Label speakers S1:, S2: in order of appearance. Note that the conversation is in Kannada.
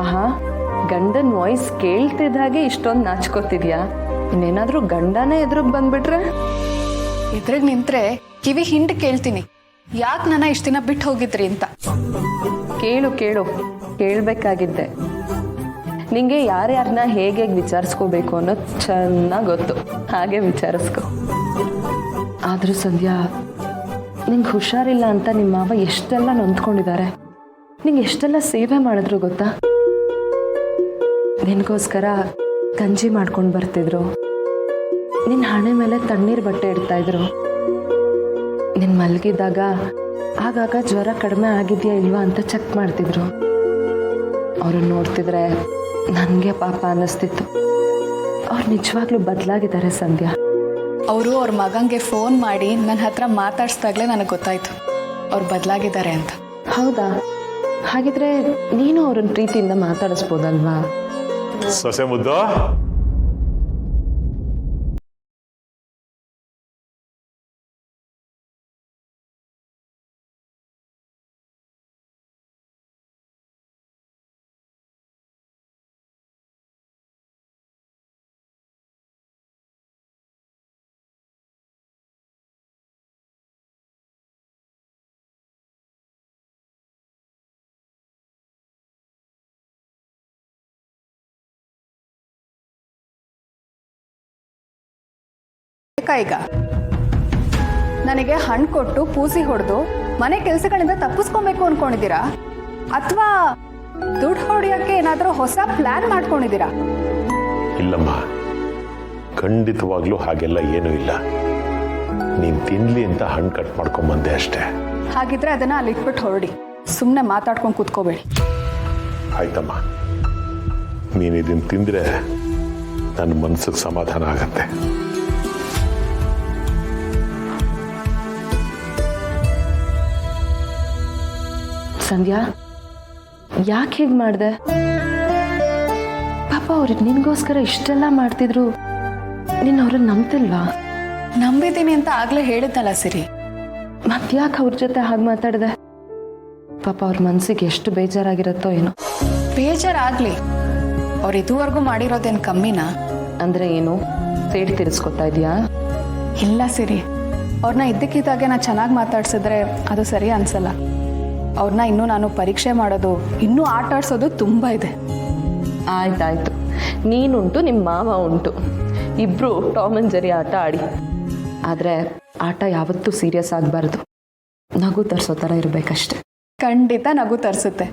S1: ಆಹಾ, ಗಂಡನ ವಾಯ್ಸ್ ಕೇಳ್ತಿದ್ದ ಹಾಗೆ ಇಷ್ಟೊಂದು ನಾಚ್ಕೋತಿದ್ಯಾ? ಇನ್ನೇನಾದ್ರೂ ಗಂಡನೇ ಎದುರಿಗೆ ಬಂದ್ಬಿಟ್ರೆ?
S2: ಎದುರಿಗೆ ನಿಂತ್ರೆ ಕಿವಿ ಹಿಂಡ್ ಕೇಳ್ತೀನಿ, ಯಾಕೆ ನನ್ನ ಇಷ್ಟು ದಿನ ಬಿಟ್ಟು ಹೋಗಿದ್ರಿ ಅಂತ.
S1: ಕೇಳು ಕೇಳು, ಕೇಳಬೇಕಾಗಿದ್ದೆ. ನಿಂಗೆ ಯಾರ್ಯಾರನ್ನ ಹೇಗೆ ವಿಚಾರಿಸ್ಕೋಬೇಕು ಅನ್ನೋದು ಚೆನ್ನಾಗಿ ಗೊತ್ತು, ಹಾಗೆ ವಿಚಾರಿಸ್ಕೊ. ಆದರೂ ಸಂಧ್ಯಾ, ನಿಂಗೆ ಹುಷಾರಿಲ್ಲ ಅಂತ ನಿಮ್ಮ ಮಾವ ಎಷ್ಟೆಲ್ಲ ನೊಂದ್ಕೊಂಡಿದ್ದಾರೆ. ನಿಂಗೆ ಎಷ್ಟೆಲ್ಲ ಸೇವೆ ಮಾಡಿದ್ರು ಗೊತ್ತಾ? ನಿನಗೋಸ್ಕರ ಗಂಜಿ ಮಾಡ್ಕೊಂಡು ಬರ್ತಿದ್ರು, ನಿನ್ನ ಹಣೆ ಮೇಲೆ ತಣ್ಣೀರು ಬಟ್ಟೆ ಇಡ್ತಾಯಿದ್ರು, ನಿನ್ನ ಮಲಗಿದಾಗ ಆಗಾಗ ಜ್ವರ ಕಡಿಮೆ ಆಗಿದೆಯಾ ಇಲ್ವಾ ಅಂತ ಚೆಕ್ ಮಾಡ್ತಿದ್ರು. ಅವ್ರನ್ನ ನೋಡ್ತಿದ್ರೆ ನನಗೆ ಪಾಪ ಅನ್ನಿಸ್ತಿತ್ತು. ಅವ್ರು ನಿಜವಾಗ್ಲೂ ಬದಲಾಗಿದ್ದಾರೆ ಸಂಧ್ಯಾ.
S2: ಅವರು ಅವ್ರ ಮಗಂಗೆ ಫೋನ್ ಮಾಡಿ ನನ್ನ ಹತ್ರ ಮಾತಾಡ್ಸ್ದಾಗ್ಲೇ ನನಗೆ ಗೊತ್ತಾಯ್ತು ಅವ್ರು ಬದಲಾಗಿದ್ದಾರೆ ಅಂತ.
S1: ಹೌದಾ? ಹಾಗಿದ್ರೆ ನೀನು ಅವ್ರನ್ನ ಪ್ರೀತಿಯಿಂದ ಮಾತಾಡಿಸ್ಬೋದಲ್ವಾ?
S3: ಸೊಸೆ ಮುದ್ದು,
S2: ಈಗ ನನಗೆ ಹಣ್ಣು ಕೊಟ್ಟು ಪೂಸಿ ಹೊಡೆದು ಮನೆ ಕೆಲಸಗಳಿಂದ ತಪ್ಪಿಸ್ಕೊಬೇಕು ಅನ್ಕೊಂಡಿದ್ದೀರಾ, ಅಥವಾ ದುಡ್ಡು ಹೊಡೆಯೋಕ್ಕೆ ಏನಾದರೂ ಹೊಸ ಪ್ಲಾನ್ ಮಾಡ್ಕೊಂಡಿದ್ದೀರಾ?
S3: ಇಲ್ಲಮ್ಮ, ಖಂಡಿತವಾಗ್ಲೂ ಹಾಗೆಲ್ಲ ಏನೂ ಇಲ್ಲ. ನೀನ್ ತಿನ್ಲಿ ಅಂತ ಹಣ್ಣು ಕಟ್ ಮಾಡ್ಕೊಂಬಂದೆ ಅಷ್ಟೇ.
S2: ಹಾಗಿದ್ರೆ ಅದನ್ನ ಅಲ್ಲಿ ಇಟ್ಬಿಟ್ಟು ಹೊರಡಿ, ಸುಮ್ಮನೆ ಮಾತಾಡ್ಕೊಂಡು ಕೂತ್ಕೋಬೇಡಿ.
S3: ಆಯ್ತಮ್ಮ, ನೀನು ಇದನ್ನು ತಿಂದ್ರೆ ನನ್ನ ಮನಸ್ಸಿಗೆ ಸಮಾಧಾನ ಆಗತ್ತೆ.
S1: ಸಂಧ್ಯಾ, ಯಾಕೆ ಹೀಗೆ ಮಾಡಿದೆ? ಪಾಪ ಅವ್ರು ನಿನಗೋಸ್ಕರ ಇಷ್ಟೆಲ್ಲ ಮಾಡ್ತಿದ್ರು, ನೀನು ಅವ್ರನ್ನ ನಂಬ್ತಿಲ್ವಾ?
S2: ನಂಬಿದ್ದೀನಿ ಅಂತ ಆಗ್ಲೇ ಹೇಳಿದ್ನಲ್ಲ ಸಿರಿ.
S1: ಮತ್ತ್ಯಾಕೆ ಅವ್ರ ಜೊತೆ ಹಾಗೆ ಮಾತಾಡಿದೆ? ಪಾಪ ಅವ್ರ ಮನಸ್ಸಿಗೆ ಎಷ್ಟು ಬೇಜಾರಾಗಿರುತ್ತೋ ಏನೋ.
S2: ಬೇಜಾರಾಗ್ಲಿ, ಅವ್ರು ಇದುವರೆಗೂ ಮಾಡಿರೋದೇನು ಕಮ್ಮಿನಾ?
S1: ಅಂದ್ರೆ ಏನು, ಸೇಡಿ ತೀರಿಸ್ಕೊತಾ ಇದೆಯಾ?
S2: ಇಲ್ಲ ಸಿರಿ, ಅವ್ರನ್ನ ಇದ್ದಕ್ಕಿದ್ದಾಗೆ ನಾನು ಚೆನ್ನಾಗಿ ಮಾತಾಡ್ಸಿದ್ರೆ ಅದು ಸರಿ ಅನ್ಸಲ್ಲ. ಅವ್ರನ್ನ ಇನ್ನೂ ನಾನು ಪರೀಕ್ಷೆ ಮಾಡೋದು, ಇನ್ನೂ ಆಟ ಆಡ್ಸೋದು ತುಂಬ ಇದೆ.
S1: ಆಯ್ತಾಯ್ತು, ನೀನುಂಟು ನಿಮ್ಮ ಮಾವ ಉಂಟು, ಇಬ್ರು ಟಾಮ್ ಅಂಡ್ ಜೆರಿ ಆಟ ಆಡಿ. ಆದರೆ ಆಟ ಯಾವತ್ತೂ ಸೀರಿಯಸ್ ಆಗಬಾರ್ದು, ನಗು ತರಿಸೋ ಥರ ಇರಬೇಕಷ್ಟೆ.
S2: ಖಂಡಿತ ನಗು ತರಿಸುತ್ತೆ.